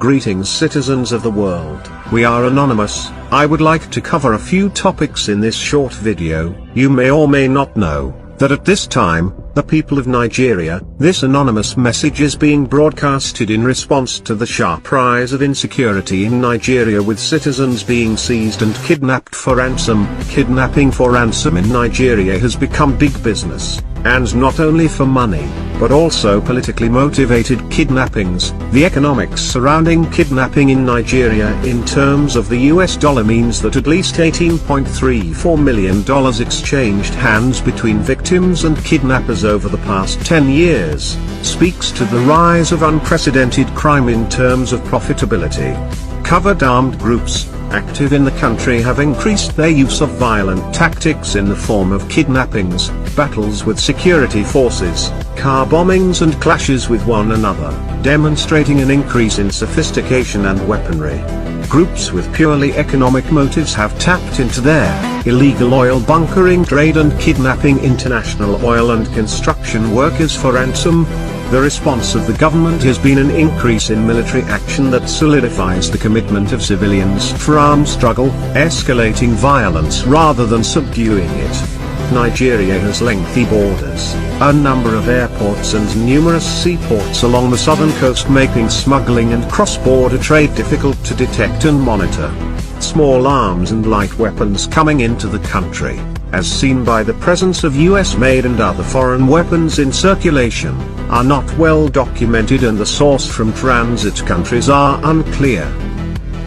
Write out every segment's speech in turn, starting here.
Greetings citizens of the world, we are Anonymous. I would like to cover a few topics in this short video. You may or may not know that at this time, the people of Nigeria, this anonymous message is being broadcasted in response to the sharp rise of insecurity in Nigeria, with citizens being seized and kidnapped for ransom. Kidnapping for ransom in Nigeria has become big business, and not only for money, but also politically motivated kidnappings. The economics surrounding kidnapping in Nigeria in terms of the US dollar means that at least $18.34 million exchanged hands between victims and kidnappers over the past 10 years, speaks to the rise of unprecedented crime in terms of profitability. Covert armed groups, active in the country, have increased their use of violent tactics in the form of kidnappings, battles with security forces, car bombings and clashes with one another, demonstrating an increase in sophistication and weaponry. Groups with purely economic motives have tapped into their illegal oil bunkering trade and kidnapping international oil and construction workers for ransom. The response of the government has been an increase in military action that solidifies the commitment of civilians for armed struggle, escalating violence rather than subduing it. Nigeria has lengthy borders, a number of airports and numerous seaports along the southern coast, making smuggling and cross-border trade difficult to detect and monitor. Small arms and light weapons coming into the country, as seen by the presence of US-made and other foreign weapons in circulation, are not well documented, and the source from transit countries are unclear.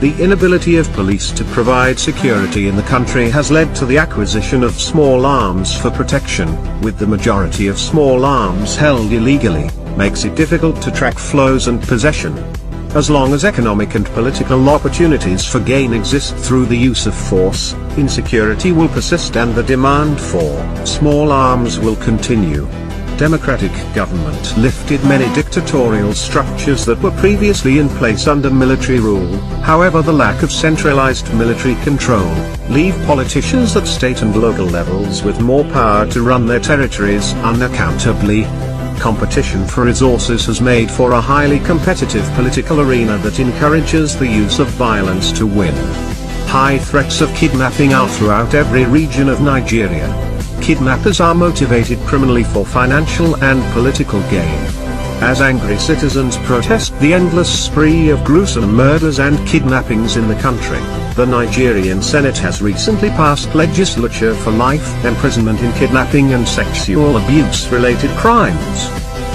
The inability of police to provide security in the country has led to the acquisition of small arms for protection, with the majority of small arms held illegally, makes it difficult to track flows and possession. As long as economic and political opportunities for gain exist through the use of force, insecurity will persist and the demand for small arms will continue. Democratic government lifted many dictatorial structures that were previously in place under military rule. However, the lack of centralized military control leave politicians at state and local levels with more power to run their territories unaccountably. Competition for resources has made for a highly competitive political arena that encourages the use of violence to win. High threats of kidnapping are throughout every region of Nigeria. Kidnappers are motivated criminally for financial and political gain. As angry citizens protest the endless spree of gruesome murders and kidnappings in the country, the Nigerian Senate has recently passed legislation for life imprisonment in kidnapping and sexual abuse-related crimes.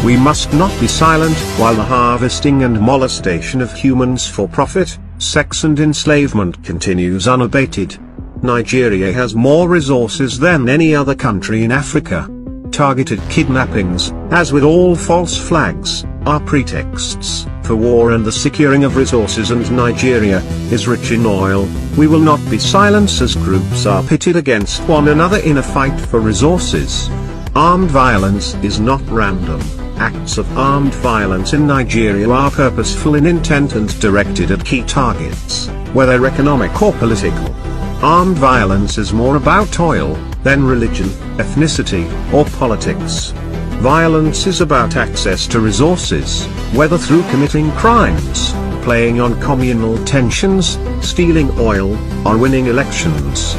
We must not be silent while the harvesting and molestation of humans for profit, sex and enslavement continues unabated. Nigeria has more resources than any other country in Africa. Targeted kidnappings, as with all false flags, are pretexts for war and the securing of resources, and Nigeria is rich in oil. We will not be silent as groups are pitted against one another in a fight for resources. Armed violence is not random. Acts of armed violence in Nigeria are purposeful in intent and directed at key targets, whether economic or political. Armed violence is more about oil than religion, ethnicity, or politics. Violence is about access to resources, whether through committing crimes, playing on communal tensions, stealing oil, or winning elections.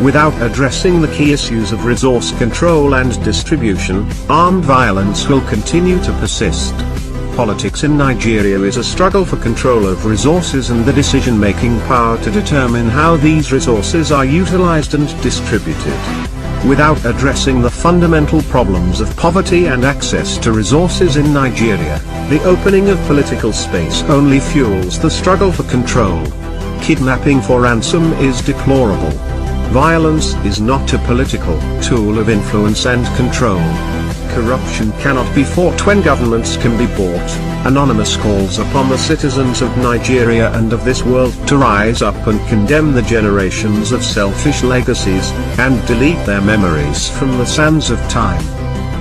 Without addressing the key issues of resource control and distribution, armed violence will continue to persist. Politics in Nigeria is a struggle for control of resources and the decision-making power to determine how these resources are utilized and distributed. Without addressing the fundamental problems of poverty and access to resources in Nigeria, the opening of political space only fuels the struggle for control. Kidnapping for ransom is deplorable. Violence is not a political tool of influence and control. Corruption cannot be fought when governments can be bought. Anonymous calls upon the citizens of Nigeria and of this world to rise up and condemn the generations of selfish legacies, and delete their memories from the sands of time.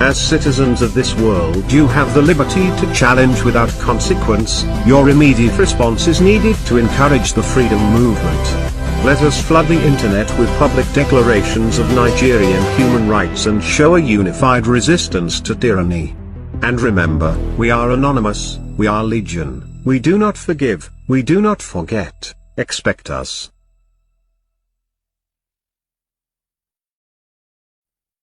As citizens of this world, you have the liberty to challenge without consequence. Your immediate response is needed to encourage the freedom movement. Let us flood the internet with public declarations of Nigerian human rights and show a unified resistance to tyranny. And remember, we are Anonymous, we are Legion. We do not forgive, we do not forget. Expect us.